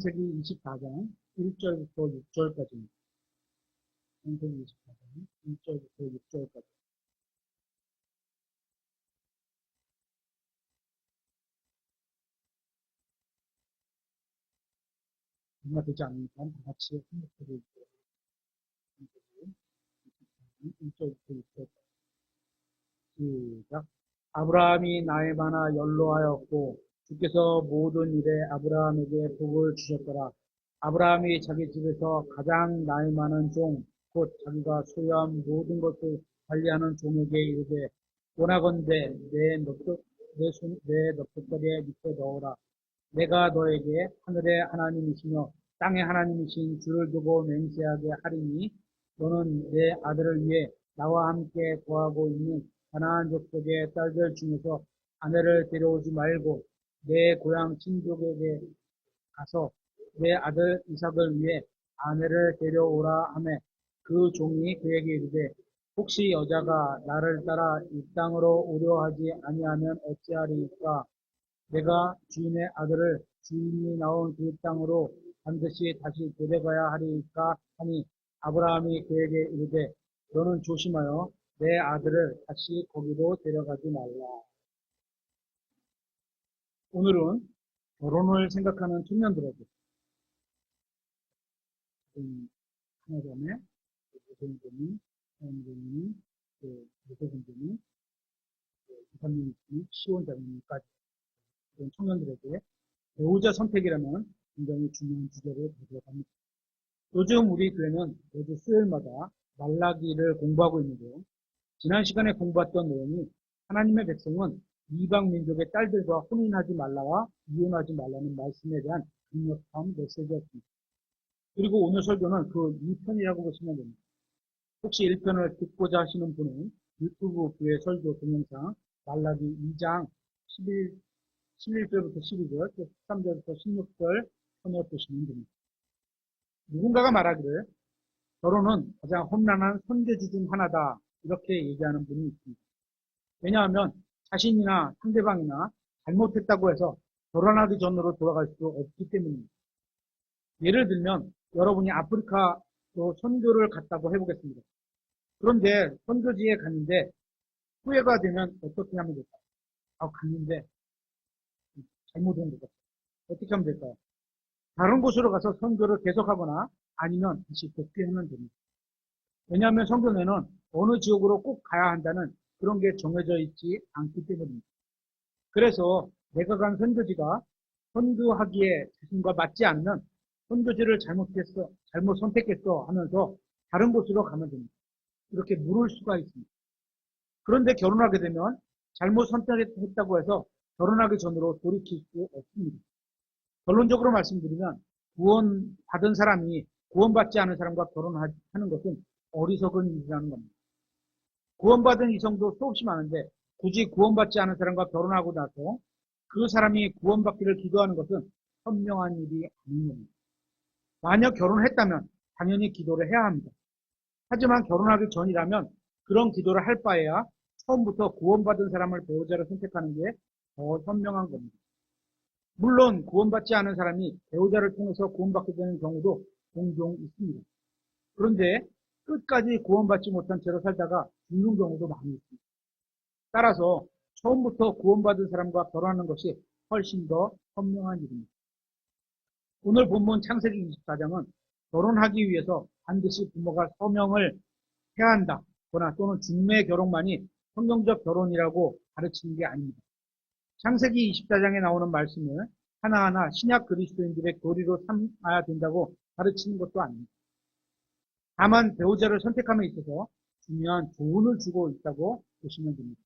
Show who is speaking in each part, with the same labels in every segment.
Speaker 1: 창세기 24장 1절부터 6절까지입니다. 창세기 24장 1절부터 6절까지. 얼마 되지 않으니까 다 같이 한목소리 읽고 1절부터 6절까지. 시작. 아브라함이 나이 많아 연로하였고 주께서 모든 일에 아브라함에게 복을 주셨더라. 아브라함이 자기 집에서 가장 나이 많은 종, 곧 자기가 소유한 모든 것을 관리하는 종에게 이르되 원하건대 내 넋두꺼리에 밑에 넣어라. 내가 너에게 하늘의 하나님이시며 땅의 하나님이신 주를 두고 맹세하게 하리니 너는 내 아들을 위해 나와 함께 거하고 있는 가나안 족속의 딸들 중에서 아내를 데려오지 말고 내 고향 친족에게 가서 내 아들 이삭을 위해 아내를 데려오라 하매 그 종이 그에게 이르되 혹시 여자가 나를 따라 이 땅으로 오려 하지 아니하면 어찌하리이까. 내가 주인의 아들을 주인이 나온 그 땅으로 반드시 다시 데려가야 하리이까 하니 아브라함이 그에게 이르되 너는 조심하여 내 아들을 다시 거기로 데려가지 말라. 오늘은 결혼을 생각하는 청년들에게 하나 전에 여성분이, 사연분이, 여성분이, 이사님이, 시원자님까지 그런 청년들에게 배우자 선택이라는 굉장히 중요한 주제를 가지고 갑니다. 요즘 우리 교회는 매주 수요일마다 말라기를 공부하고 있는데요. 지난 시간에 공부했던 내용이 하나님의 백성은 이방 민족의 딸들과 혼인하지 말라와 이혼하지 말라는 말씀에 대한 강력한 메시지였습니다. 그리고 오늘 설교는 그 2편이라고 보시면 됩니다. 혹시 1편을 듣고자 하시는 분은 유튜브 교회 설교 동영상 말라기 2장 11절부터 12절, 13절부터 16절 번역 보시면 됩니다. 누군가가 말하기를 결혼은 가장 험난한 선대지 중 하나다 이렇게 얘기하는 분이 있습니다. 왜냐하면 자신이나 상대방이나 잘못했다고 해서 결혼하기 전으로 돌아갈 수 없기 때문입니다. 예를 들면 여러분이 아프리카로 선교를 갔다고 해보겠습니다. 그런데 선교지에 갔는데 후회가 되면 어떻게 하면 될까요? 갔는데 잘못한 것 같아요. 어떻게 하면 될까요? 다른 곳으로 가서 선교를 계속하거나 아니면 다시 복귀하면 됩니다. 왜냐하면 성경에는 어느 지역으로 꼭 가야 한다는 그런 게 정해져 있지 않기 때문입니다. 그래서 내가 간 선교지가 선교하기에 자신과 맞지 않는 선교지를 잘못 선택했어 하면서 다른 곳으로 가면 됩니다. 이렇게 물을 수가 있습니다. 그런데 결혼하게 되면 잘못 선택했다고 해서 결혼하기 전으로 돌이킬 수 없습니다. 결론적으로 말씀드리면 구원받은 사람이 구원받지 않은 사람과 결혼하는 것은 어리석은 일이라는 겁니다. 구원받은 이성도 수없이 많은데 굳이 구원받지 않은 사람과 결혼하고 나서 그 사람이 구원받기를 기도하는 것은 현명한 일이 아닌 겁니다. 만약 결혼했다면 당연히 기도를 해야 합니다. 하지만 결혼하기 전이라면 그런 기도를 할 바에야 처음부터 구원받은 사람을 배우자로 선택하는 게 더 현명한 겁니다. 물론 구원받지 않은 사람이 배우자를 통해서 구원받게 되는 경우도 종종 있습니다. 그런데 끝까지 구원받지 못한 채로 살다가 죽는 경우도 많이 있습니다. 따라서 처음부터 구원받은 사람과 결혼하는 것이 훨씬 더 현명한 일입니다. 오늘 본문 창세기 24장은 결혼하기 위해서 반드시 부모가 서명을 해야 한다 또는 중매 결혼만이 성경적 결혼이라고 가르치는 게 아닙니다. 창세기 24장에 나오는 말씀을 하나하나 신약 그리스도인들의 교리로 삼아야 된다고 가르치는 것도 아닙니다. 다만 배우자를 선택함에 있어서 중요한 조언을 주고 있다고 보시면 됩니다.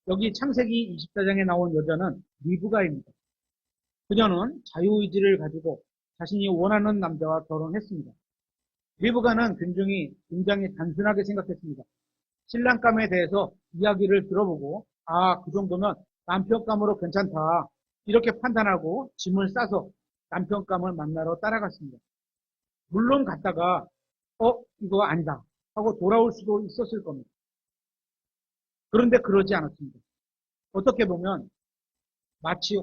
Speaker 1: 여기 창세기 24장에 나온 여자는 리브가입니다. 그녀는 자유의지를 가지고 자신이 원하는 남자와 결혼했습니다. 리브가는 굉장히 단순하게 생각했습니다. 신랑감에 대해서 이야기를 들어보고 그 정도면 남편감으로 괜찮다 이렇게 판단하고 짐을 싸서 남편감을 만나러 따라갔습니다. 물론 갔다가 이거 아니다 하고 돌아올 수도 있었을 겁니다. 그런데 그러지 않았습니다. 어떻게 보면 마치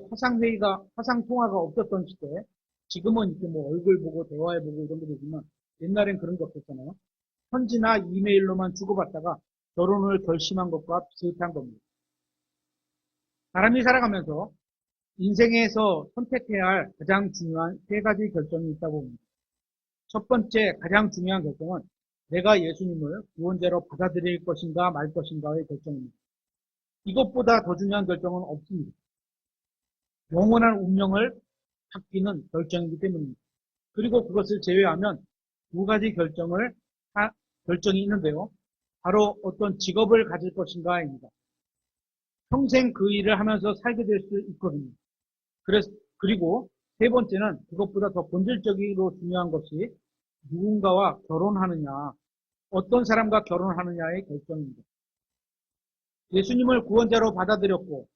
Speaker 1: 화상통화가 없었던 시대에 지금은 이렇게 뭐 얼굴 보고 대화해보고 이런 게 되지만 옛날엔 그런 게 없었잖아요. 편지나 이메일로만 주고받다가 결혼을 결심한 것과 비슷한 겁니다. 사람이 살아가면서 인생에서 선택해야 할 가장 중요한 세 가지 결정이 있다고 봅니다. 첫 번째 가장 중요한 결정은 내가 예수님을 구원자로 받아들일 것인가 말 것인가의 결정입니다. 이것보다 더 중요한 결정은 없습니다. 영원한 운명을 바뀌는 결정이기 때문입니다. 그리고 그것을 제외하면 두 가지 결정이 있는데요. 바로 어떤 직업을 가질 것인가입니다. 평생 그 일을 하면서 살게 될 수 있거든요. 그리고 세 번째는 그것보다 더 본질적으로 중요한 것이 누군가와 결혼하느냐, 어떤 사람과 결혼하느냐의 결정입니다. 예수님을 구원자로 받아들였고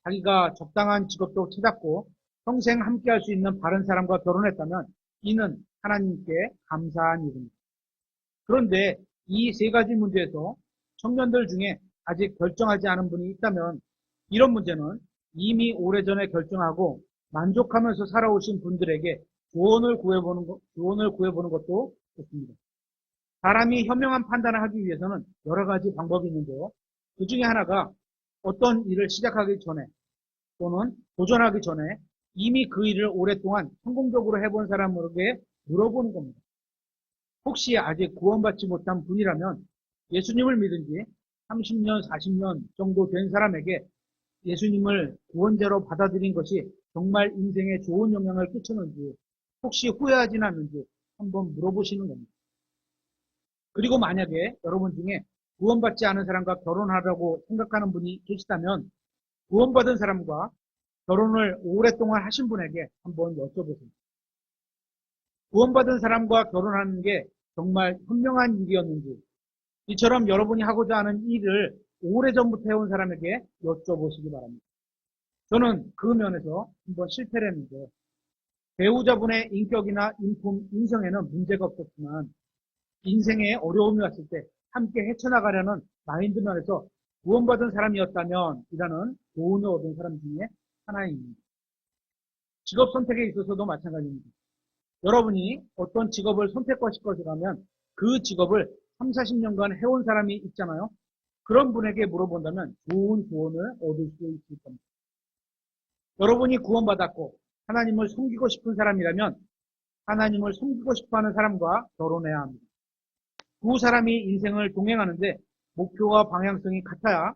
Speaker 1: 자기가 적당한 직업도 찾았고 평생 함께할 수 있는 바른 사람과 결혼했다면 이는 하나님께 감사한 일입니다. 그런데 이 세 가지 문제에서 청년들 중에 아직 결정하지 않은 분이 있다면 이런 문제는 이미 오래전에 결정하고 만족하면서 살아오신 분들에게 조언을 구해보는 것도 좋습니다. 사람이 현명한 판단을 하기 위해서는 여러 가지 방법이 있는데요. 그 중에 하나가 어떤 일을 시작하기 전에 또는 도전하기 전에 이미 그 일을 오랫동안 성공적으로 해본 사람에게 물어보는 겁니다. 혹시 아직 구원받지 못한 분이라면 예수님을 믿은 지 30년, 40년 정도 된 사람에게 예수님을 구원자로 받아들인 것이 정말 인생에 좋은 영향을 끼쳤는지 혹시 후회하진 않는지 한번 물어보시는 겁니다. 그리고 만약에 여러분 중에 구원받지 않은 사람과 결혼하려고 생각하는 분이 계시다면 구원받은 사람과 결혼을 오랫동안 하신 분에게 한번 여쭤보세요. 구원받은 사람과 결혼하는 게 정말 현명한 일이었는지 이처럼 여러분이 하고자 하는 일을 오래전부터 해온 사람에게 여쭤보시기 바랍니다. 저는 그 면에서 한번 실패를 했는데 배우자분의 인격이나 인품, 인성에는 문제가 없었지만 인생에 어려움이 왔을 때 함께 헤쳐나가려는 마인드 면에서 구원받은 사람이었다면 이라는 교훈을 얻은 사람 중에 하나입니다. 직업 선택에 있어서도 마찬가지입니다. 여러분이 어떤 직업을 선택하실 것이라면 그 직업을 3, 40년간 해온 사람이 있잖아요. 그런 분에게 물어본다면 좋은 조언을 얻을 수 있을 겁니다. 여러분이 구원받았고 하나님을 섬기고 싶은 사람이라면 하나님을 섬기고 싶어하는 사람과 결혼해야 합니다. 두 사람이 인생을 동행하는데 목표와 방향성이 같아야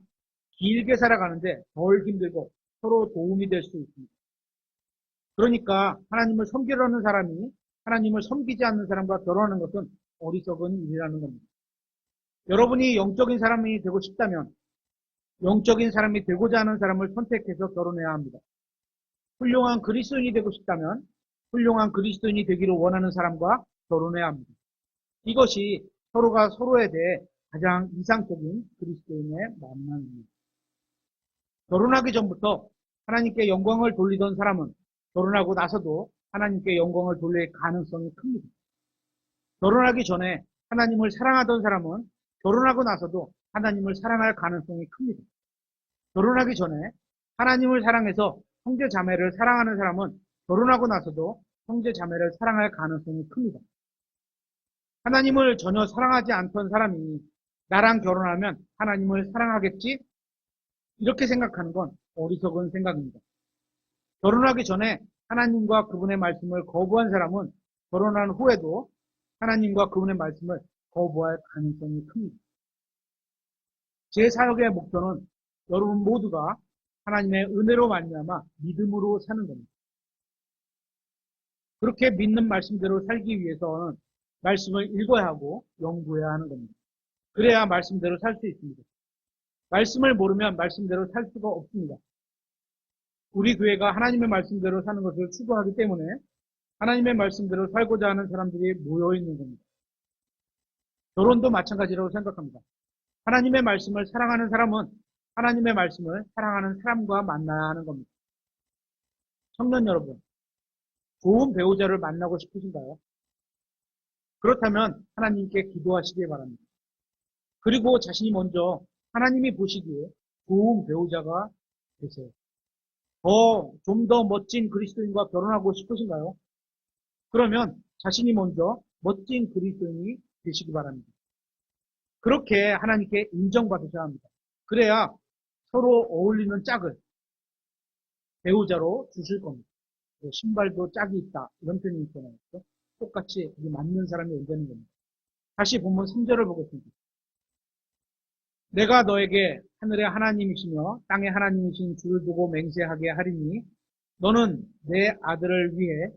Speaker 1: 길게 살아가는데 덜 힘들고 서로 도움이 될 수 있습니다. 그러니까 하나님을 섬기려는 사람이 하나님을 섬기지 않는 사람과 결혼하는 것은 어리석은 일이라는 겁니다. 여러분이 영적인 사람이 되고 싶다면 영적인 사람이 되고자 하는 사람을 선택해서 결혼해야 합니다. 훌륭한 그리스도인이 되고 싶다면 훌륭한 그리스도인이 되기를 원하는 사람과 결혼해야 합니다. 이것이 서로가 서로에 대해 가장 이상적인 그리스도인의 만남입니다. 결혼하기 전부터 하나님께 영광을 돌리던 사람은 결혼하고 나서도 하나님께 영광을 돌릴 가능성이 큽니다. 결혼하기 전에 하나님을 사랑하던 사람은 결혼하고 나서도 하나님을 사랑할 가능성이 큽니다. 결혼하기 전에 하나님을 사랑해서 형제 자매를 사랑하는 사람은 결혼하고 나서도 형제 자매를 사랑할 가능성이 큽니다. 하나님을 전혀 사랑하지 않던 사람이 나랑 결혼하면 하나님을 사랑하겠지? 이렇게 생각하는 건 어리석은 생각입니다. 결혼하기 전에 하나님과 그분의 말씀을 거부한 사람은 결혼한 후에도 하나님과 그분의 말씀을 거부할 가능성이 큽니다. 제 사역의 목표는 여러분 모두가 하나님의 은혜로 말미암아 믿음으로 사는 겁니다. 그렇게 믿는 말씀대로 살기 위해서는 말씀을 읽어야 하고 연구해야 하는 겁니다. 그래야 말씀대로 살 수 있습니다. 말씀을 모르면 말씀대로 살 수가 없습니다. 우리 교회가 하나님의 말씀대로 사는 것을 추구하기 때문에 하나님의 말씀대로 살고자 하는 사람들이 모여있는 겁니다. 결혼도 마찬가지라고 생각합니다. 하나님의 말씀을 사랑하는 사람은 하나님의 말씀을 사랑하는 사람과 만나야 하는 겁니다. 청년 여러분, 좋은 배우자를 만나고 싶으신가요? 그렇다면 하나님께 기도하시기 바랍니다. 그리고 자신이 먼저 하나님이 보시기에 좋은 배우자가 되세요. 좀 더 멋진 그리스도인과 결혼하고 싶으신가요? 그러면 자신이 먼저 멋진 그리스도인이 되시기 바랍니다. 그렇게 하나님께 인정받으셔야 합니다. 그래야 서로 어울리는 짝을 배우자로 주실 겁니다. 신발도 짝이 있다. 이런 표현이 있잖아요. 똑같이 맞는 사람이 온다는 겁니다. 다시 본문 3절을 보겠습니다. 내가 너에게 하늘의 하나님이시며 땅의 하나님이신 주를 두고 맹세하게 하리니 너는 내 아들을 위해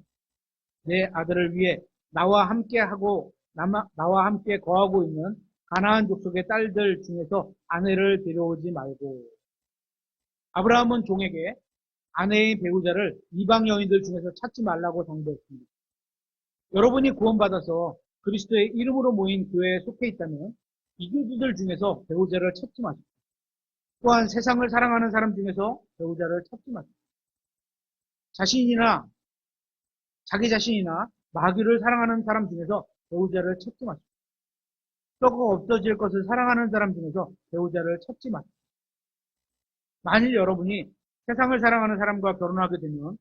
Speaker 1: 나와 함께 거하고 있는 가나안 족속의 딸들 중에서 아내를 데려오지 말고. 아브라함은 종에게 아내의 배우자를 이방 여인들 중에서 찾지 말라고 당부했습니다. 여러분이 구원받아서 그리스도의 이름으로 모인 교회에 속해 있다면 이교주들 중에서 배우자를 찾지 마십시오. 또한 세상을 사랑하는 사람 중에서 배우자를 찾지 마십시오. 자기 자신이나 마귀를 사랑하는 사람 중에서 배우자를 찾지 마십시오. 썩어 없어질 것을 사랑하는 사람 중에서 배우자를 찾지 마십시오. 만일 여러분이 세상을 사랑하는 사람과 결혼하게 되면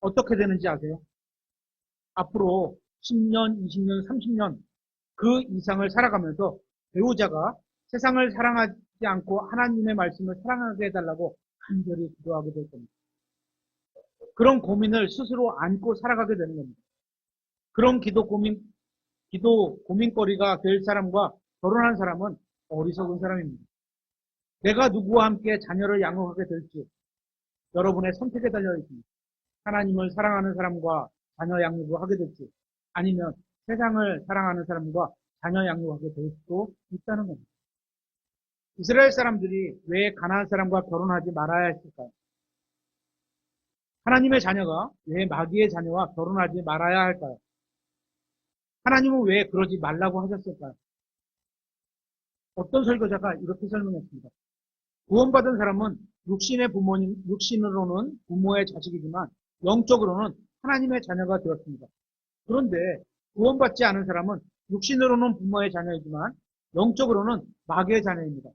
Speaker 1: 어떻게 되는지 아세요? 앞으로 10년, 20년, 30년 그 이상을 살아가면서 배우자가 세상을 사랑하지 않고 하나님의 말씀을 사랑하게 해달라고 간절히 기도하게 될 겁니다. 그런 고민을 스스로 안고 살아가게 되는 겁니다. 그런 고민거리가 될 사람과 결혼한 사람은 어리석은 사람입니다. 내가 누구와 함께 자녀를 양육하게 될지 여러분의 선택에 달려 있습니다. 하나님을 사랑하는 사람과 자녀 양육을 하게 될지 아니면 세상을 사랑하는 사람과 자녀 양육하게 될 수도 있다는 겁니다. 이스라엘 사람들이 왜 가나안 사람과 결혼하지 말아야 했을까요? 하나님의 자녀가 왜 마귀의 자녀와 결혼하지 말아야 할까요? 하나님은 왜 그러지 말라고 하셨을까요? 어떤 설교자가 이렇게 설명했습니다. 구원받은 사람은 육신으로는 부모의 자식이지만 영적으로는 하나님의 자녀가 되었습니다. 그런데 구원받지 않은 사람은 육신으로는 부모의 자녀이지만 영적으로는 마귀의 자녀입니다.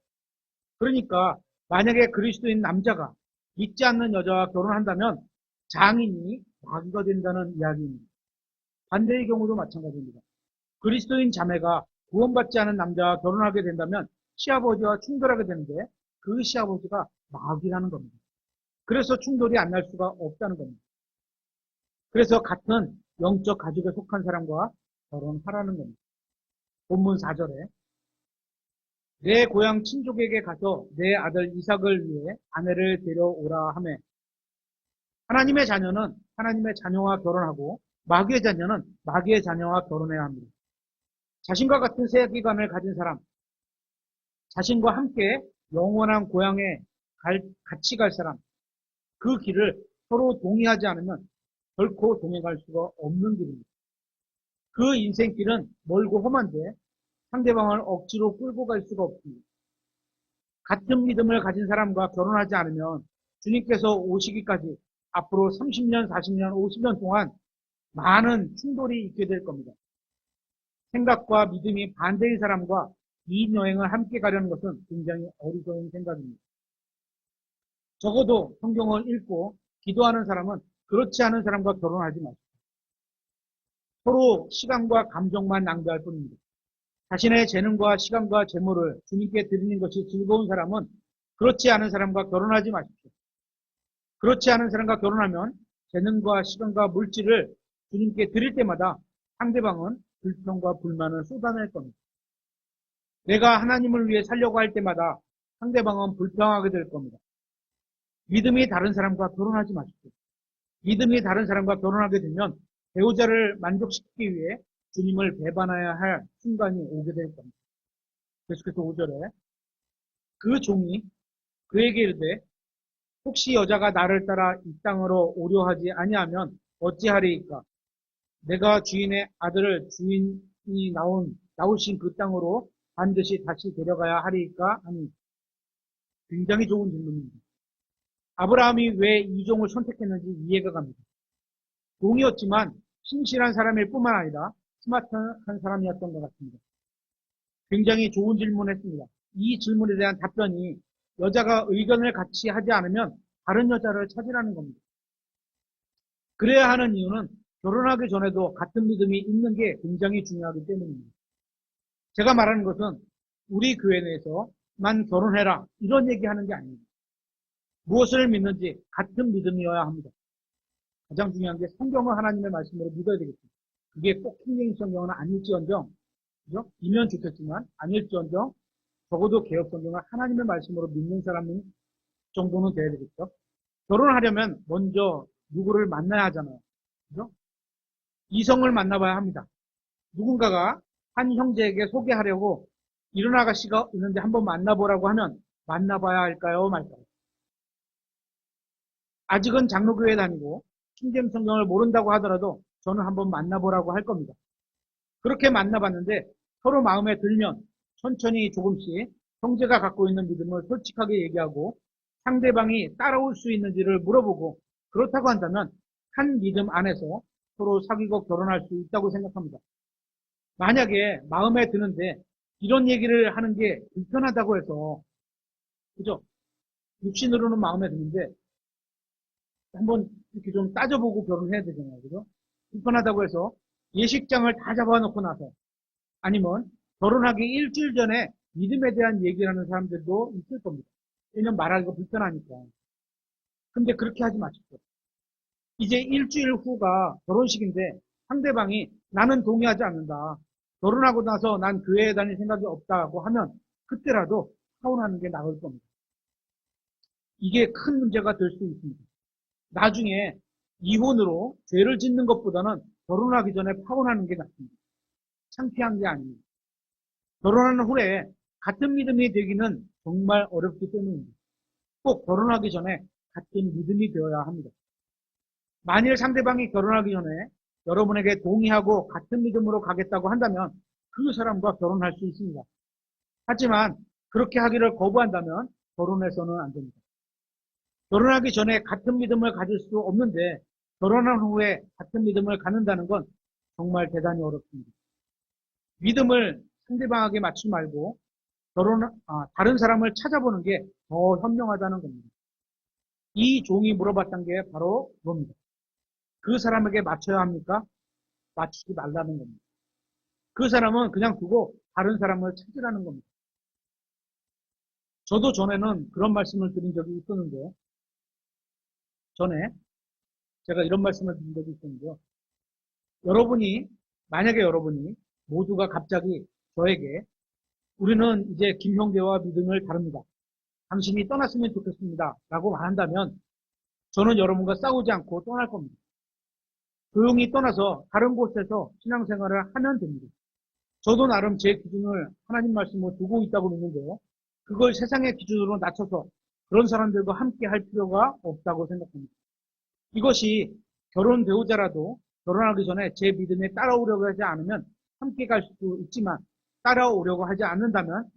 Speaker 1: 그러니까 만약에 그리스도인 남자가 믿지 않는 여자와 결혼한다면 장인이 마귀가 된다는 이야기입니다. 반대의 경우도 마찬가지입니다. 그리스도인 자매가 구원받지 않은 남자와 결혼하게 된다면 시아버지와 충돌하게 되는데 그 시아버지가 마귀라는 겁니다. 그래서 충돌이 안 날 수가 없다는 겁니다. 그래서 같은 영적 가족에 속한 사람과 결혼하라는 겁니다. 본문 4절에 내 고향 친족에게 가서 내 아들 이삭을 위해 아내를 데려오라 하매 하나님의 자녀는 하나님의 자녀와 결혼하고 마귀의 자녀는 마귀의 자녀와 결혼해야 합니다. 자신과 같은 세계관을 가진 사람, 자신과 함께 영원한 고향에 같이 갈 사람, 그 길을 서로 동의하지 않으면 결코 동행할 수가 없는 길입니다. 그 인생길은 멀고 험한데 상대방을 억지로 끌고 갈 수가 없습니다. 같은 믿음을 가진 사람과 결혼하지 않으면 주님께서 오시기까지 앞으로 30년, 40년, 50년 동안 많은 충돌이 있게 될 겁니다. 생각과 믿음이 반대인 사람과 이 여행을 함께 가려는 것은 굉장히 어리석은 생각입니다. 적어도 성경을 읽고 기도하는 사람은 그렇지 않은 사람과 결혼하지 마십시오. 서로 시간과 감정만 낭비할 뿐입니다. 자신의 재능과 시간과 재물을 주님께 드리는 것이 즐거운 사람은 그렇지 않은 사람과 결혼하지 마십시오. 그렇지 않은 사람과 결혼하면 재능과 시간과 물질을 주님께 드릴 때마다 상대방은 불평과 불만을 쏟아낼 겁니다. 내가 하나님을 위해 살려고 할 때마다 상대방은 불평하게 될 겁니다. 믿음이 다른 사람과 결혼하지 마십시오. 믿음이 다른 사람과 결혼하게 되면 배우자를 만족시키기 위해 주님을 배반해야 할 순간이 오게 될 겁니다. 계속해서 5절에 그 종이 그에게 이르되 혹시 여자가 나를 따라 이 땅으로 오려 하지 아니하면 어찌하리이까? 내가 주인의 아들을 주인이 나오신 그 땅으로 반드시 다시 데려가야 하리이까? 하니 굉장히 좋은 질문입니다. 아브라함이 왜 이 종을 선택했는지 이해가 갑니다. 종이었지만 신실한 사람일 뿐만 아니라 스마트한 사람이었던 것 같습니다. 굉장히 좋은 질문을 했습니다. 이 질문에 대한 답변이 여자가 의견을 같이 하지 않으면 다른 여자를 찾으라는 겁니다. 그래야 하는 이유는 결혼하기 전에도 같은 믿음이 있는 게 굉장히 중요하기 때문입니다. 제가 말하는 것은 우리 교회 내에서만 결혼해라 이런 얘기하는 게 아닙니다. 무엇을 믿는지 같은 믿음이어야 합니다. 가장 중요한 게 성경을 하나님의 말씀으로 믿어야 되겠습니다. 그게 꼭 킹제임 성경은 아닐지언정, 그죠? 이면 좋겠지만 아닐지언정 적어도 개혁 성경을 하나님의 말씀으로 믿는 사람 정도는 돼야 되겠죠. 결혼하려면 먼저 누구를 만나야 하잖아요. 그죠? 이성을 만나봐야 합니다. 누군가가 한 형제에게 소개하려고 이런 아가씨가 있는데 한번 만나보라고 하면 만나봐야 할까요? 말까요? 아직은 장로교회 다니고 킹제임 성경을 모른다고 하더라도 저는 한번 만나보라고 할 겁니다. 그렇게 만나봤는데 서로 마음에 들면 천천히 조금씩 형제가 갖고 있는 믿음을 솔직하게 얘기하고 상대방이 따라올 수 있는지를 물어보고 그렇다고 한다면 한 믿음 안에서 서로 사귀고 결혼할 수 있다고 생각합니다. 만약에 마음에 드는데 이런 얘기를 하는 게 불편하다고 해서 그죠? 육신으로는 마음에 드는데 한번 이렇게 좀 따져보고 결혼해야 되잖아요. 그죠? 불편하다고 해서 예식장을 다 잡아놓고 나서 아니면 결혼하기 일주일 전에 믿음에 대한 얘기를 하는 사람들도 있을 겁니다. 왜냐면 말하기가 불편하니까. 근데 그렇게 하지 마십시오. 이제 일주일 후가 결혼식인데 상대방이 나는 동의하지 않는다. 결혼하고 나서 난 교회에 다닐 생각이 없다고 하면 그때라도 파혼하는 게 나을 겁니다. 이게 큰 문제가 될 수 있습니다. 나중에 이혼으로 죄를 짓는 것보다는 결혼하기 전에 파혼하는 게 낫습니다. 창피한 게 아닙니다. 결혼하는 후에 같은 믿음이 되기는 정말 어렵기 때문입니다. 꼭 결혼하기 전에 같은 믿음이 되어야 합니다. 만일 상대방이 결혼하기 전에 여러분에게 동의하고 같은 믿음으로 가겠다고 한다면 그 사람과 결혼할 수 있습니다. 하지만 그렇게 하기를 거부한다면 결혼해서는 안 됩니다. 결혼하기 전에 같은 믿음을 가질 수 없는데 결혼한 후에 같은 믿음을 갖는다는 건 정말 대단히 어렵습니다. 믿음을 상대방에게 맞추지 말고 다른 사람을 찾아보는 게 더 현명하다는 겁니다. 이 종이 물어봤던 게 바로 그겁니다. 그 사람에게 맞춰야 합니까? 맞추지 말라는 겁니다. 그 사람은 그냥 두고 다른 사람을 찾으라는 겁니다. 저도 전에는 그런 말씀을 드린 적이 있었는데요. 전에 제가 이런 말씀을 드린 적이 있었는데요. 만약에 여러분이 모두가 갑자기 저에게 우리는 이제 김형제와 믿음을 다릅니다. 당신이 떠났으면 좋겠습니다. 라고 말한다면 저는 여러분과 싸우지 않고 떠날 겁니다. 조용히 떠나서 다른 곳에서 신앙생활을 하면 됩니다. 저도 나름 제 기준을 하나님 말씀으로 두고 있다고 믿는데요. 그걸 세상의 기준으로 낮춰서 그런 사람들과 함께 할 필요가 없다고 생각합니다. 이것이 결혼 배우자라도 결혼하기 전에 제 믿음에 따라오려고 하지 않으면 함께 갈 수 있지만 따라오려고 하지 않는다면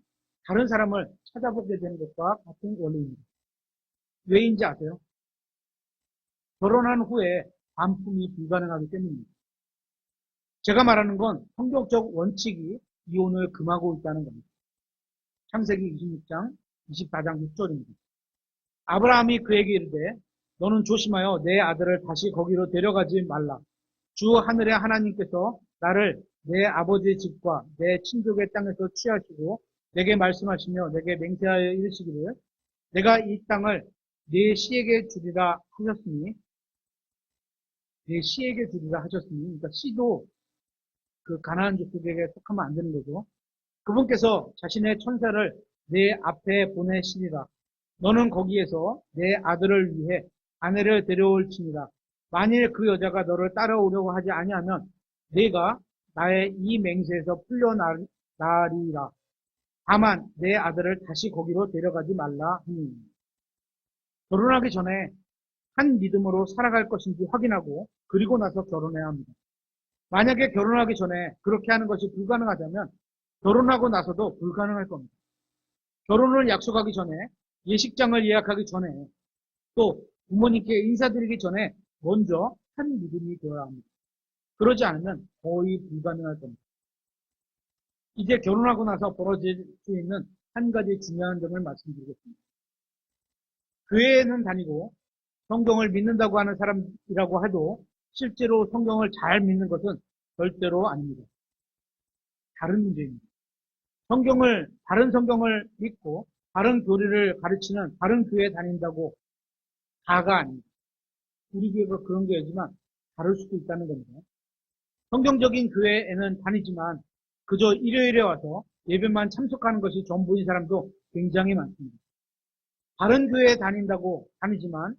Speaker 1: 다른 사람을 찾아보게 되는 것과 같은 원리입니다. 왜인지 아세요? 결혼한 후에 반품이 불가능하기 때문입니다. 제가 말하는 건 성경적 원칙이 이혼을 금하고 있다는 겁니다. 창세기 26장 24장 6절입니다. 아브라함이 그에게 이르되 너는 조심하여 내 아들을 다시 거기로 데려가지 말라. 주 하늘의 하나님께서 나를 내 아버지의 집과 내 친족의 땅에서 취하시고 내게 말씀하시며 내게 맹세하여 이르시기를 내가 이 땅을 네 씨에게 주리라 하셨으니 네 씨에게 주리라 하셨으니 그러니까 씨도 그 가나안 족속에게 속하면 안 되는 거죠. 그분께서 자신의 천사를 내 앞에 보내시리라. 너는 거기에서 내 아들을 위해 아내를 데려올지니라. 만일 그 여자가 너를 따라오려고 하지 아니하면 네가 나의 이 맹세에서 풀려나리라. 다만 내 아들을 다시 거기로 데려가지 말라 하니. 결혼하기 전에 한 믿음으로 살아갈 것인지 확인하고 그리고 나서 결혼해야 합니다. 만약에 결혼하기 전에 그렇게 하는 것이 불가능하다면 결혼하고 나서도 불가능할 겁니다. 결혼을 약속하기 전에 예식장을 예약하기 전에 또 부모님께 인사드리기 전에 먼저 한 믿음이 되어야 합니다. 그러지 않으면 거의 불가능할 겁니다. 이제 결혼하고 나서 벌어질 수 있는 한 가지 중요한 점을 말씀드리겠습니다. 교회에는 다니고 성경을 믿는다고 하는 사람이라고 해도 실제로 성경을 잘 믿는 것은 절대로 아닙니다. 다른 문제입니다. 다른 성경을 믿고 다른 교리를 가르치는 다른 교회에 다닌다고 다가 아닙니다. 우리 교회가 그런 교회지만 다를 수도 있다는 겁니다. 성경적인 교회에는 다니지만 그저 일요일에 와서 예배만 참석하는 것이 전부인 사람도 굉장히 많습니다. 다른 교회에 다니지만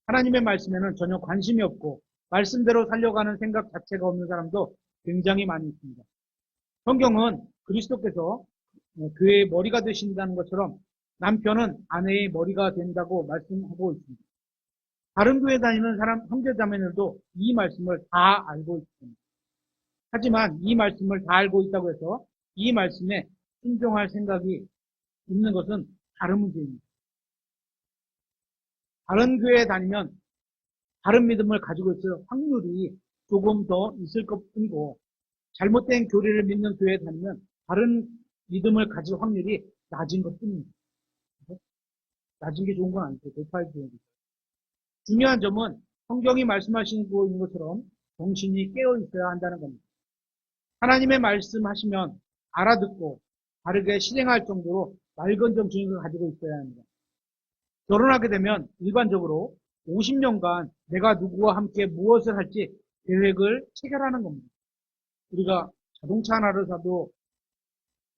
Speaker 1: 하나님의 말씀에는 전혀 관심이 없고 말씀대로 살려가는 생각 자체가 없는 사람도 굉장히 많이 있습니다. 성경은 그리스도께서 교회의 머리가 되신다는 것처럼 남편은 아내의 머리가 된다고 말씀하고 있습니다. 다른 교회 다니는 형제자매들도 이 말씀을 다 알고 있습니다. 하지만 이 말씀을 다 알고 있다고 해서 이 말씀에 순종할 생각이 있는 것은 다른 문제입니다. 다른 교회에 다니면 다른 믿음을 가지고 있을 확률이 조금 더 있을 것뿐이고 잘못된 교리를 믿는 교회에 다니면 다른 믿음을 가질 확률이 낮은 것뿐입니다. 낮은 게 좋은 건 아니고 높아야 좋은 거죠. 중요한 점은 성경이 말씀하시고 있는 것처럼 정신이 깨어 있어야 한다는 겁니다. 하나님의 말씀하시면 알아듣고 바르게 실행할 정도로 맑은 정신을 가지고 있어야 합니다. 결혼하게 되면 일반적으로 50년간 내가 누구와 함께 무엇을 할지 계획을 체결하는 겁니다. 우리가 자동차 하나를 사도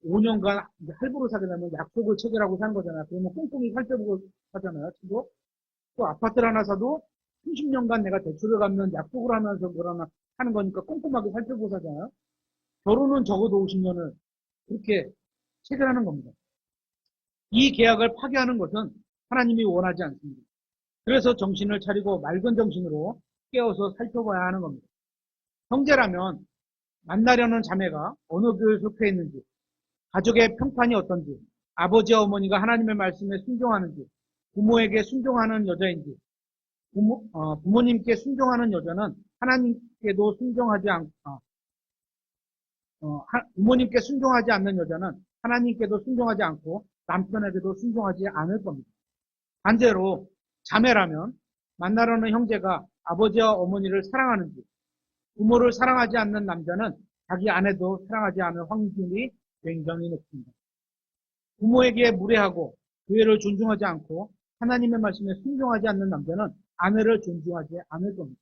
Speaker 1: 5년간 할부로 사게 되면 약속을 체결하고 사는 거잖아요. 그러면 꼼꼼히 살펴보고 사잖아요. 또 아파트를 하나 사도 30년간 내가 대출을 갚는 약속을 하면서 뭐라나 하는 거니까 꼼꼼하게 살펴보고 사잖아요. 결혼은 적어도 50년을 그렇게 체결하는 겁니다. 이 계약을 파기하는 것은 하나님이 원하지 않습니다. 그래서 정신을 차리고 맑은 정신으로 깨어서 살펴봐야 하는 겁니다. 형제라면 만나려는 자매가 어느 교회에 속해 있는지, 가족의 평판이 어떤지, 아버지와 어머니가 하나님의 말씀에 순종하는지, 부모에게 순종하는 여자인지, 부모님께 순종하는 여자는 하나님께도 순종하지 부모님께 순종하지 않는 여자는 하나님께도 순종하지 않고 남편에게도 순종하지 않을 겁니다. 반대로 자매라면 만나려는 형제가 아버지와 어머니를 사랑하는지, 부모를 사랑하지 않는 남자는 자기 아내도 사랑하지 않을 확률이 굉장히 높습니다. 부모에게 무례하고 교회를 존중하지 않고 하나님의 말씀에 순종하지 않는 남자는 아내를 존중하지 않을 겁니다.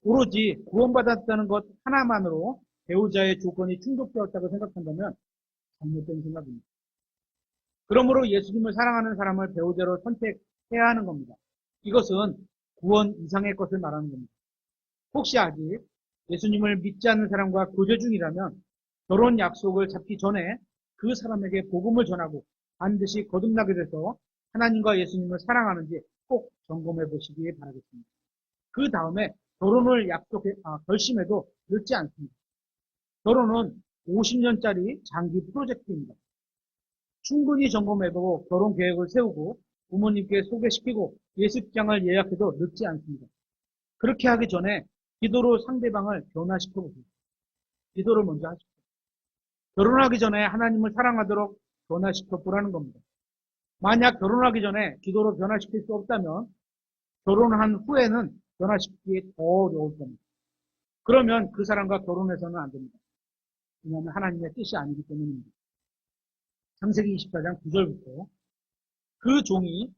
Speaker 1: 오로지 구원받았다는 것 하나만으로 배우자의 조건이 충족되었다고 생각한다면 잘못된 생각입니다. 그러므로 예수님을 사랑하는 사람을 배우자로 선택해야 하는 겁니다. 이것은 구원 이상의 것을 말하는 겁니다. 혹시 아직 예수님을 믿지 않는 사람과 교제 중이라면 결혼 약속을 잡기 전에 그 사람에게 복음을 전하고 반드시 거듭나게 돼서 하나님과 예수님을 사랑하는지 꼭 점검해 보시기 바라겠습니다. 그 다음에 결혼을 결심해도 늦지 않습니다. 결혼은 50년짜리 장기 프로젝트입니다. 충분히 점검해보고 결혼 계획을 세우고 부모님께 소개시키고 예식장을 예약해도 늦지 않습니다. 그렇게 하기 전에 기도로 상대방을 변화시켜보세요. 기도를 먼저 하십시오. 결혼하기 전에 하나님을 사랑하도록 변화시켜보라는 겁니다. 만약 결혼하기 전에 기도로 변화시킬 수 없다면 결혼한 후에는 변화시키기 더 어려울 겁니다. 그러면 그 사람과 결혼해서는 안 됩니다. 왜냐하면 하나님의 뜻이 아니기 때문입니다. 창세기 24장 9절부터 그 종이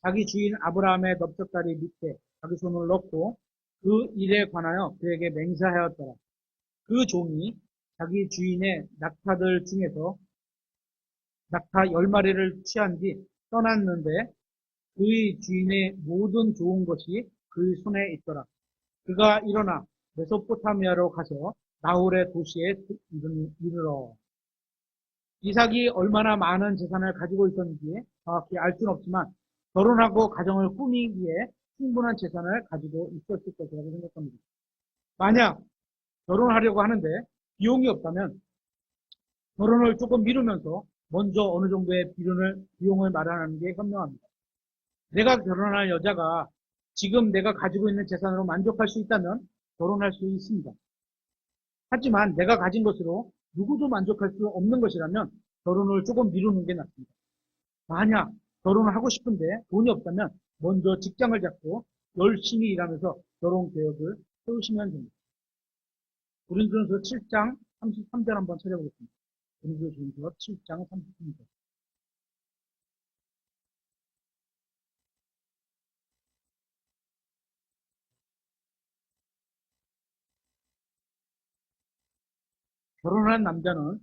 Speaker 1: 자기 주인 아브라함의 넓적다리 밑에 자기 손을 넣고 그 일에 관하여 그에게 맹세하였더라. 그 종이 자기 주인의 낙타들 중에서 낙타 10마리를 취한 뒤 떠났는데 그의 주인의 모든 좋은 것이 그의 손에 있더라. 그가 일어나 메소포타미아로 가서 나홀의 도시에 이르러 이삭이 얼마나 많은 재산을 가지고 있었는지 정확히 알 수는 없지만 결혼하고 가정을 꾸미기에 충분한 재산을 가지고 있었을 것이라고 생각합니다. 만약 결혼하려고 하는데 비용이 없다면 결혼을 조금 미루면서 먼저 어느 정도의 비용을 마련하는 게 현명합니다. 내가 결혼할 여자가 지금 내가 가지고 있는 재산으로 만족할 수 있다면 결혼할 수 있습니다. 하지만 내가 가진 것으로 누구도 만족할 수 없는 것이라면 결혼을 조금 미루는 게 낫습니다. 만약 결혼을 하고 싶은데 돈이 없다면 먼저 직장을 잡고 열심히 일하면서 결혼 계획을 세우시면 됩니다. 고린도전서 7장 33절 한번 찾아보겠습니다. 고린도전서 7장 33절. 결혼한 남자는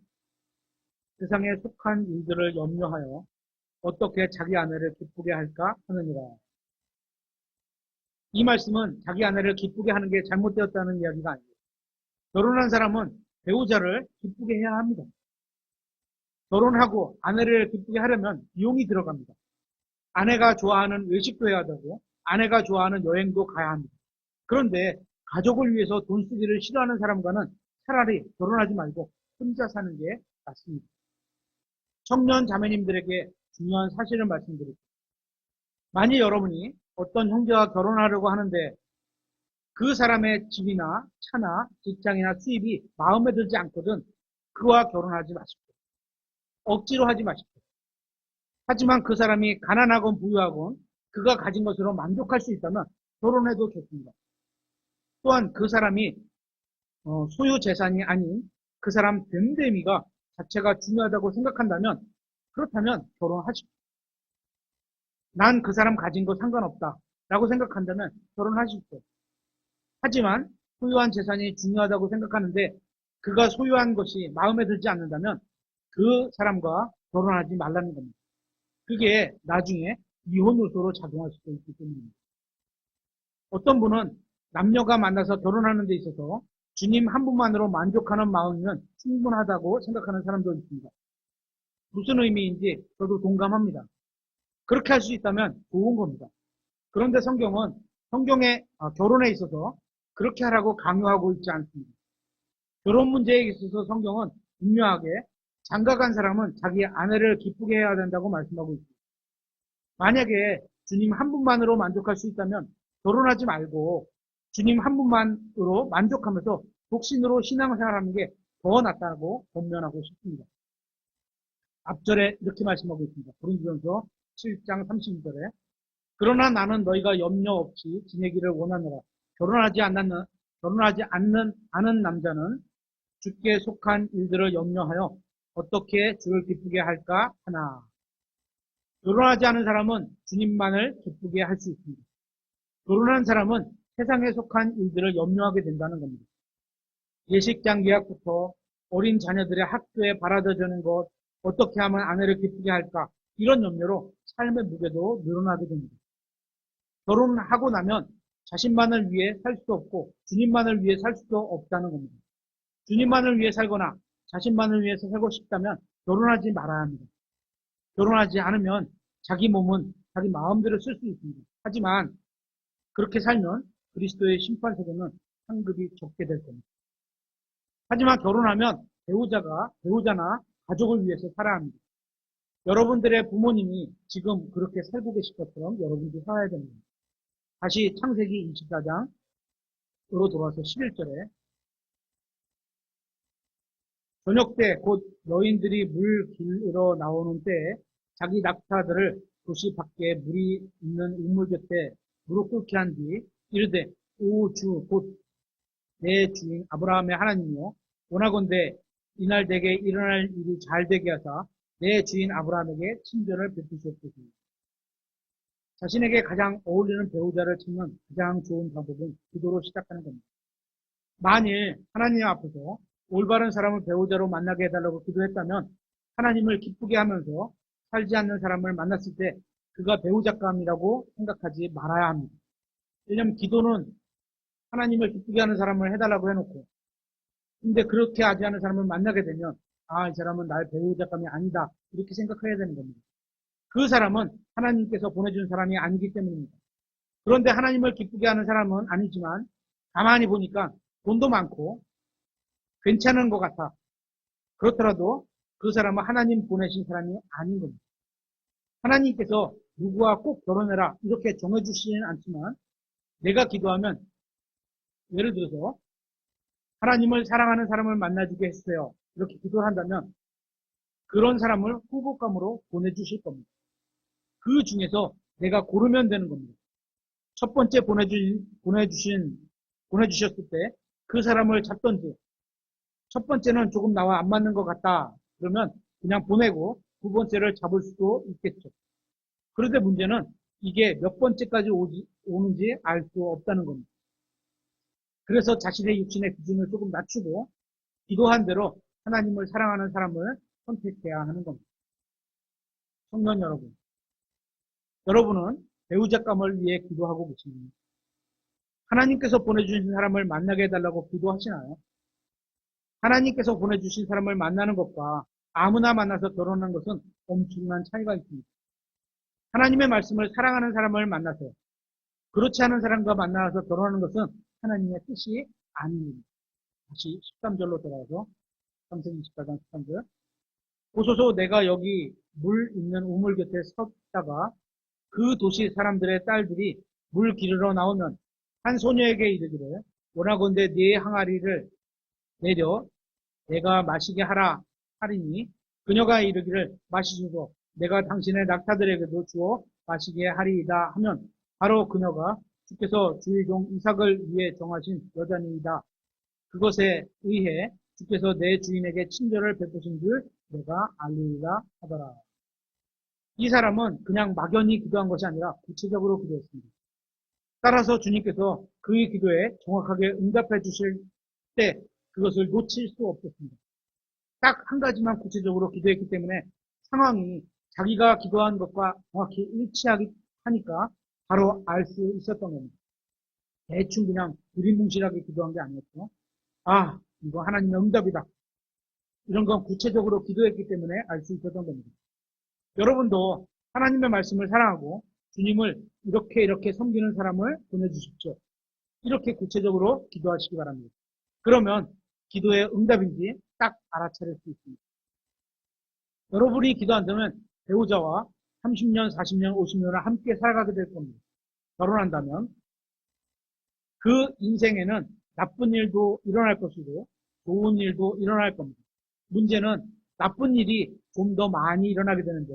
Speaker 1: 세상에 속한 일들을 염려하여 어떻게 자기 아내를 기쁘게 할까 하느니라. 이 말씀은 자기 아내를 기쁘게 하는 게 잘못되었다는 이야기가 아니에요. 결혼한 사람은 배우자를 기쁘게 해야 합니다. 결혼하고 아내를 기쁘게 하려면 비용이 들어갑니다. 아내가 좋아하는 외식도 해야 되고 아내가 좋아하는 여행도 가야 합니다. 그런데 가족을 위해서 돈 쓰기를 싫어하는 사람과는 차라리 결혼하지 말고 혼자 사는 게 낫습니다. 청년 자매님들에게 중요한 사실을 말씀드릴게요. 만일 여러분이 어떤 형제와 결혼하려고 하는데 그 사람의 집이나 차나 직장이나 수입이 마음에 들지 않거든 그와 결혼하지 마십시오. 억지로 하지 마십시오. 하지만 그 사람이 가난하건 부유하건 그가 가진 것으로 만족할 수 있다면 결혼해도 좋습니다. 또한 그 사람이 소유 재산이 아닌 그 사람 됨됨이가 자체가 중요하다고 생각한다면 그렇다면 결혼하십시오. 난 그 사람 가진 거 상관없다 라고 생각한다면 결혼하십시오. 하지만 소유한 재산이 중요하다고 생각하는데 그가 소유한 것이 마음에 들지 않는다면 그 사람과 결혼하지 말라는 겁니다. 그게 나중에 이혼 요소로 작용할 수도 있기 때문입니다. 어떤 분은 남녀가 만나서 결혼하는 데 있어서 주님 한 분만으로 만족하는 마음이면 충분하다고 생각하는 사람도 있습니다. 무슨 의미인지 저도 동감합니다. 그렇게 할 수 있다면 좋은 겁니다. 그런데 성경은 성경의 결혼에 있어서 그렇게 하라고 강요하고 있지 않습니다. 결혼 문제에 있어서 성경은 분명하게 장가간 사람은 자기 아내를 기쁘게 해야 된다고 말씀하고 있습니다. 만약에 주님 한 분만으로 만족할 수 있다면 결혼하지 말고 주님 한 분만으로 만족하면서 독신으로 신앙생활하는 게 더 낫다고 권면하고 싶습니다. 앞절에 이렇게 말씀하고 있습니다. 고린도전서 7장 32절에 그러나 나는 너희가 염려 없이 지내기를 원하노라. 결혼하지 않는 남자는 주께 속한 일들을 염려하여 어떻게 주를 기쁘게 할까 하나. 결혼하지 않은 사람은 주님만을 기쁘게 할 수 있습니다. 결혼한 사람은 세상에 속한 일들을 염려하게 된다는 겁니다. 예식장 예약부터 어린 자녀들의 학교에 바라다 주는 것, 어떻게 하면 아내를 기쁘게 할까 이런 염려로 삶의 무게도 늘어나게 됩니다. 결혼하고 나면 자신만을 위해 살 수도 없고 주님만을 위해 살 수도 없다는 겁니다. 주님만을 위해 살거나 자신만을 위해서 살고 싶다면 결혼하지 말아야 합니다. 결혼하지 않으면 자기 몸은 자기 마음대로 쓸 수 있습니다. 하지만 그렇게 살면 그리스도의 심판세대는 상급이 적게 될 겁니다. 하지만 결혼하면 배우자나 가족을 위해서 살아야 합니다. 여러분들의 부모님이 지금 그렇게 살고 계실 것처럼 여러분도 살아야 됩니다. 다시 창세기 24장으로 돌아와서 11절에 저녁 때 곧 여인들이 물 길으러 나오는 때에 자기 낙타들을 도시 밖에 물이 있는 우물 곁에 무릎 꿇게 한 뒤 이르되 오 주 곧 내 주인 아브라함의 하나님이요 원하건대 이날 내게 일어날 일이 잘 되게 하사 내 주인 아브라함에게 친절을 베푸시옵소서. 자신에게 가장 어울리는 배우자를 찾는 가장 좋은 방법은 기도로 시작하는 겁니다. 만일 하나님 앞에서 올바른 사람을 배우자로 만나게 해달라고 기도했다면 하나님을 기쁘게 하면서 살지 않는 사람을 만났을 때 그가 배우자감이라고 생각하지 말아야 합니다. 왜냐하면 기도는 하나님을 기쁘게 하는 사람을 해달라고 해놓고 근데 그렇게 하지 않은 사람을 만나게 되면 이 사람은 나의 배우자감이 아니다 이렇게 생각해야 되는 겁니다. 그 사람은 하나님께서 보내준 사람이 아니기 때문입니다. 그런데 하나님을 기쁘게 하는 사람은 아니지만 가만히 보니까 돈도 많고 괜찮은 것 같아. 그렇더라도 그 사람은 하나님 보내신 사람이 아닌 겁니다. 하나님께서 누구와 꼭 결혼해라 이렇게 정해주시지는 않지만 내가 기도하면 예를 들어서 하나님을 사랑하는 사람을 만나주게 해주세요. 이렇게 기도를 한다면 그런 사람을 후보감으로 보내주실 겁니다. 그 중에서 내가 고르면 되는 겁니다. 첫 번째 보내주셨을 때 그 사람을 잡던지, 첫 번째는 조금 나와 안 맞는 것 같다. 그러면 그냥 보내고 두 번째를 잡을 수도 있겠죠. 그런데 문제는 이게 몇 번째까지 오는지 알 수 없다는 겁니다. 그래서 자신의 육신의 기준을 조금 낮추고 기도한 대로 하나님을 사랑하는 사람을 선택해야 하는 겁니다. 청년 여러분, 여러분은 배우자감을 위해 기도하고 계십니까? 하나님께서 보내주신 사람을 만나게 해달라고 기도하시나요? 하나님께서 보내주신 사람을 만나는 것과 아무나 만나서 결혼하는 것은 엄청난 차이가 있습니다. 하나님의 말씀을 사랑하는 사람을 만나세요. 그렇지 않은 사람과 만나서 결혼하는 것은 하나님의 뜻이 아닙니다. 다시 13절로 돌아와서 창세기 28장 13절. 보소서 내가 여기 물 있는 우물 곁에 섰다가 그 도시 사람들의 딸들이 물 기르러 나오면 한 소녀에게 이르기를 원하건대 네 항아리를 내려 내가 마시게 하라 하리니 그녀가 이르기를 마시소서 내가 당신의 낙타들에게도 주어 마시게 하리이다 하면 바로 그녀가 주께서 주의 종 이삭을 위해 정하신 여자니이다. 그것에 의해 주께서 내 주인에게 친절을 베푸신 줄 내가 알리이다 하더라. 이 사람은 그냥 막연히 기도한 것이 아니라 구체적으로 기도했습니다. 따라서 주님께서 그의 기도에 정확하게 응답해 주실 때 그것을 놓칠 수 없었습니다. 딱 한 가지만 구체적으로 기도했기 때문에 상황이 자기가 기도한 것과 정확히 일치하니까 바로 알 수 있었던 겁니다. 대충 그냥 두리뭉실하게 기도한 게 아니었죠. 아, 이거 하나님의 응답이다. 이런 건 구체적으로 기도했기 때문에 알 수 있었던 겁니다. 여러분도 하나님의 말씀을 사랑하고 주님을 이렇게 섬기는 사람을 보내주십시오. 이렇게 구체적으로 기도하시기 바랍니다. 그러면 기도의 응답인지 딱 알아차릴 수 있습니다. 여러분이 기도한다면 배우자와 30년, 40년, 50년을 함께 살아가게 될 겁니다. 결혼한다면 그 인생에는 나쁜 일도 일어날 것이고 좋은 일도 일어날 겁니다. 문제는 나쁜 일이 좀 더 많이 일어나게 되는데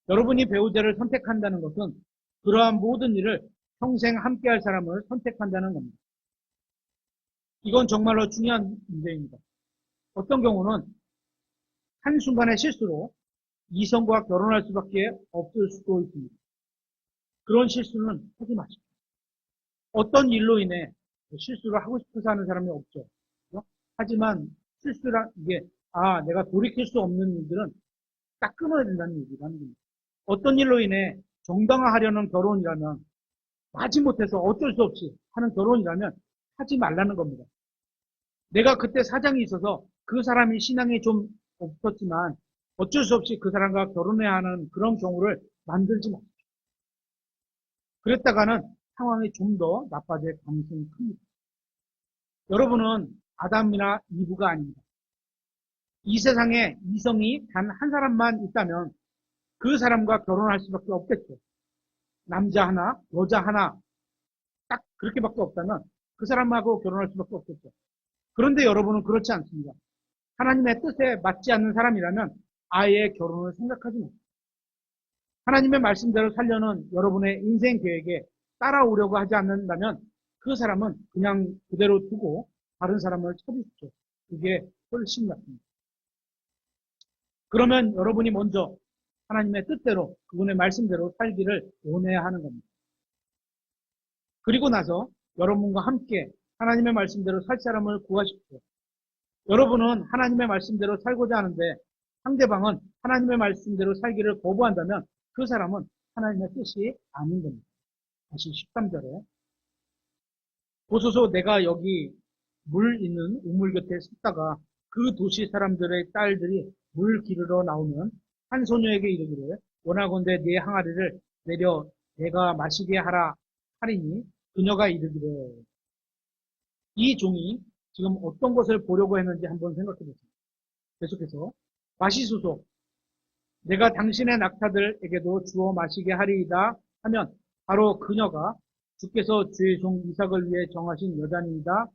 Speaker 1: 여러분이 배우자를 선택한다는 것은 그러한 모든 일을 평생 함께할 사람을 선택한다는 겁니다. 이건 정말로 중요한 문제입니다. 어떤 경우는 한순간의 실수로 이성과 결혼할 수밖에 없을 수도 있습니다. 그런 실수는 하지 마십시오. 어떤 일로 인해 실수를 하고 싶어서 하는 사람이 없죠. 그렇죠? 하지만 실수란 이게 내가 돌이킬 수 없는 일들은 딱 끊어야 된다는 얘기라는 겁니다. 어떤 일로 인해 정당화하려는 결혼이라면 마지못해서 어쩔 수 없이 하는 결혼이라면 하지 말라는 겁니다. 내가 그때 사정이 있어서 그 사람이 신앙이 좀 없었지만 어쩔 수 없이 그 사람과 결혼해야 하는 그런 경우를 만들지 마십시오. 그랬다가는 상황이 좀 더 나빠질 가능성이 큽니다. 여러분은 아담이나 이브가 아닙니다. 이 세상에 이성이 단 한 사람만 있다면 그 사람과 결혼할 수밖에 없겠죠. 남자 하나, 여자 하나, 딱 그렇게밖에 없다면 그 사람하고 결혼할 수밖에 없겠죠. 그런데 여러분은 그렇지 않습니다. 하나님의 뜻에 맞지 않는 사람이라면 아예 결혼을 생각하지 마십시오. 하나님의 말씀대로 살려는 여러분의 인생 계획에 따라오려고 하지 않는다면 그 사람은 그냥 그대로 두고 다른 사람을 찾으십시오. 그게 훨씬 낫습니다. 그러면 여러분이 먼저 하나님의 뜻대로 그분의 말씀대로 살기를 원해야 하는 겁니다. 그리고 나서 여러분과 함께 하나님의 말씀대로 살 사람을 구하십시오. 여러분은 하나님의 말씀대로 살고자 하는데 상대방은 하나님의 말씀대로 살기를 거부한다면 그 사람은 하나님의 뜻이 아닌 겁니다. 다시 13절에 보소서 내가 여기 물 있는 우물 곁에 섰다가 그 도시 사람들의 딸들이 물 기르러 나오면 한 소녀에게 이르기를 원하건대 네 항아리를 내려 내가 마시게 하라 하리니 그녀가 이르기를 이 종이 지금 어떤 것을 보려고 했는지 한번 생각해 보세요. 계속해서 마시소서 내가 당신의 낙타들에게도 주어 마시게 하리이다 하면 바로 그녀가 주께서 주의 종 이삭을 위해 정하신 여자니이다.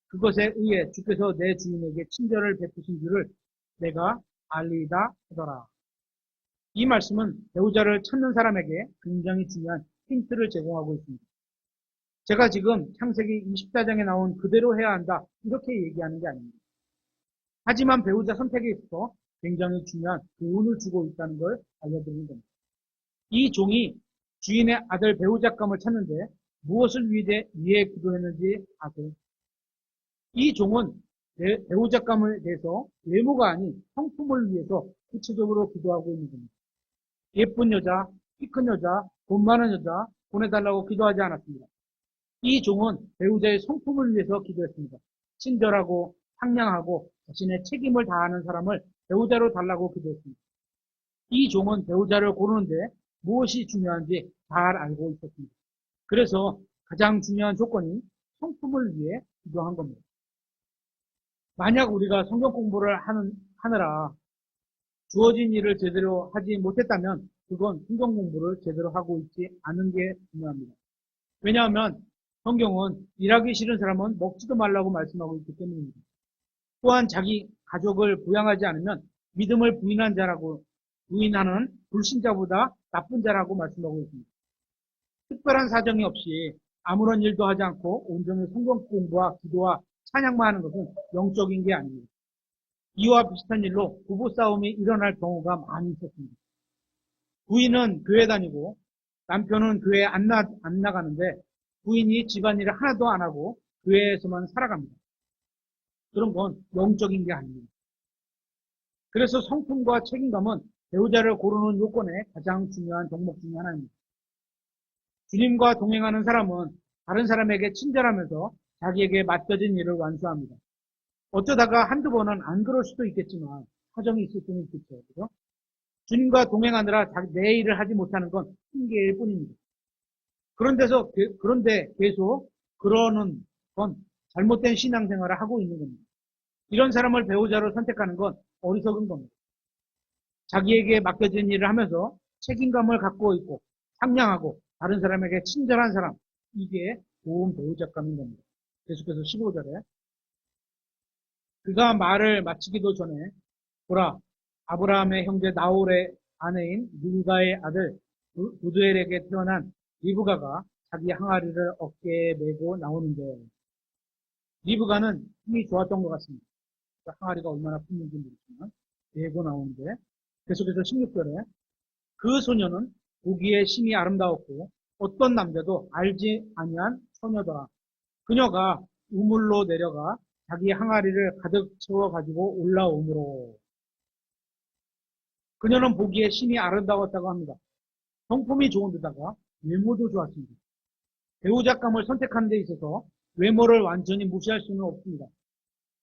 Speaker 1: 그것에 의해 주께서 내 주인에게 친절을 베푸신 줄을 내가 알리이다 하더라. 이 말씀은 배우자를 찾는 사람에게 굉장히 중요한 힌트를 제공하고 있습니다. 제가 지금 창세기 24장에 나온 그대로 해야 한다 이렇게 얘기하는 게 아닙니다. 하지만 배우자 선택에 있어서 굉장히 중요한 교훈을 주고 있다는 걸 알려드리는 겁니다. 이 종이 주인의 아들 배우잣감을 찾는데 무엇을 위해 기도했는지 아세요? 이 종은 배우잣감에 대해서 외모가 아닌 성품을 위해서 구체적으로 기도하고 있는 겁니다. 예쁜 여자, 키 큰 여자, 돈 많은 여자 보내달라고 기도하지 않았습니다. 이 종은 배우자의 성품을 위해서 기도했습니다. 친절하고 상냥하고 자신의 책임을 다하는 사람을 배우자로 달라고 기도했습니다. 이 종은 배우자를 고르는데 무엇이 중요한지 잘 알고 있었습니다. 그래서 가장 중요한 조건이 성품을 위해 기도한 겁니다. 만약 우리가 성경 공부를 하느라 주어진 일을 제대로 하지 못했다면 그건 성경 공부를 제대로 하고 있지 않은 게 중요합니다. 왜냐하면 성경은 일하기 싫은 사람은 먹지도 말라고 말씀하고 있기 때문입니다. 또한 자기 가족을 부양하지 않으면 믿음을 부인하는 불신자보다 나쁜 자라고 말씀하고 있습니다. 특별한 사정이 없이 아무런 일도 하지 않고 온전히 성경 공부와 기도와 찬양만 하는 것은 영적인 게 아닙니다. 이와 비슷한 일로 부부싸움이 일어날 경우가 많이 있었습니다. 부인은 교회 다니고 남편은 교회 안 나가는데 부인이 집안일을 하나도 안 하고 교회에서만 살아갑니다. 그런 건 영적인 게 아닙니다. 그래서 성품과 책임감은 배우자를 고르는 요건의 가장 중요한 덕목 중에 하나입니다. 주님과 동행하는 사람은 다른 사람에게 친절하면서 자기에게 맡겨진 일을 완수합니다. 어쩌다가 한두 번은 안 그럴 수도 있겠지만 사정이 있을 수는 있겠죠. 그죠? 주님과 동행하느라 내 일을 하지 못하는 건 핑계일 뿐입니다. 그런데 계속 그러는 건 잘못된 신앙생활을 하고 있는 겁니다. 이런 사람을 배우자로 선택하는 건 어리석은 겁니다. 자기에게 맡겨진 일을 하면서 책임감을 갖고 있고 상냥하고 다른 사람에게 친절한 사람, 이게 좋은 배우잣감인 겁니다. 계속해서 15절에 그가 말을 마치기도 전에 보라, 아브라함의 형제 나홀의 아내인 밀가의 아들 부두엘에게 태어난 리브가가 자기 항아리를 어깨에 메고 나오는데, 리브가는 힘이 좋았던 것 같습니다. 항아리가 얼마나 큰지 모르지만 메고 나오는데, 계속해서 16절에 그 소녀는 보기에 심히 아름다웠고 어떤 남자도 알지 아니한 처녀더라. 그녀가 우물로 내려가 자기 항아리를 가득 채워가지고 올라오므로. 그녀는 보기에 심히 아름다웠다고 합니다. 성품이 좋은 데다가 외모도 좋았습니다. 배우잣감을 선택하는 데 있어서 외모를 완전히 무시할 수는 없습니다.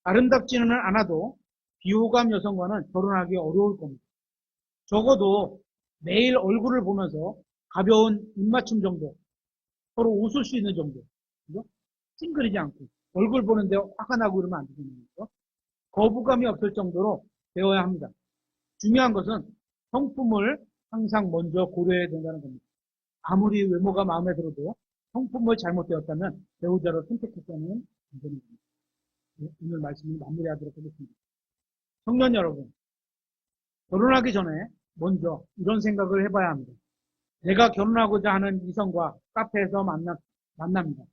Speaker 1: 아름답지는 않아도 비호감 여성과는 결혼하기 어려울 겁니다. 적어도 매일 얼굴을 보면서 가벼운 입맞춤 정도, 서로 웃을 수 있는 정도, 그죠? 찡그리지 않고 얼굴 보는데 화가 나고 이러면 안 되는 거죠. 거부감이 없을 정도로 되어야 합니다. 중요한 것은 성품을 항상 먼저 고려해야 된다는 겁니다. 아무리 외모가 마음에 들어도 성품을 잘못되었다면 배우자로 선택했다는 문제는 겁니다. 오늘 말씀을 마무리하도록 하겠습니다. 청년 여러분, 결혼하기 전에 먼저 이런 생각을 해봐야 합니다. 내가 결혼하고자 하는 이성과 카페에서 만납니다.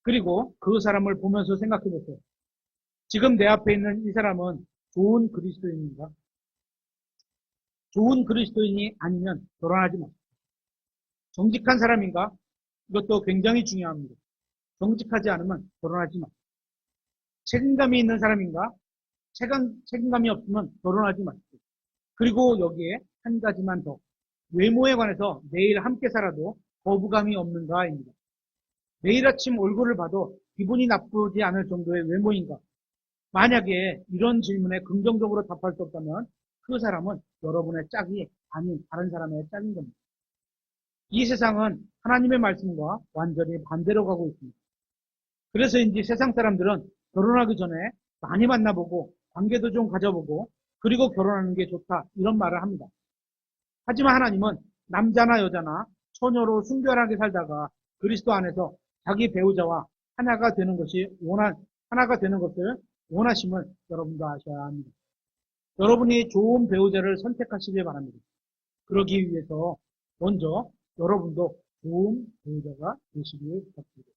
Speaker 1: 그리고 그 사람을 보면서 생각해 보세요. 지금 내 앞에 있는 이 사람은 좋은 그리스도인인가? 좋은 그리스도인이 아니면 결혼하지 마세요. 정직한 사람인가? 이것도 굉장히 중요합니다. 정직하지 않으면 결혼하지 마세요. 책임감이 있는 사람인가? 책임감이 없으면 결혼하지 마세요. 그리고 여기에 한 가지만 더. 외모에 관해서 매일 함께 살아도 거부감이 없는가입니다. 매일 아침 얼굴을 봐도 기분이 나쁘지 않을 정도의 외모인가? 만약에 이런 질문에 긍정적으로 답할 수 없다면 그 사람은 여러분의 짝이 아닌 다른 사람의 짝인 겁니다. 이 세상은 하나님의 말씀과 완전히 반대로 가고 있습니다. 그래서인지 세상 사람들은 결혼하기 전에 많이 만나보고 관계도 좀 가져보고 그리고 결혼하는 게 좋다 이런 말을 합니다. 하지만 하나님은 남자나 여자나 처녀로 순결하게 살다가 그리스도 안에서 자기 배우자와 하나가 되는 것을 원하심을 여러분도 아셔야 합니다. 여러분이 좋은 배우자를 선택하시길 바랍니다. 그러기 위해서 먼저 여러분도 좋은 배우자가 되시길 바랍니다.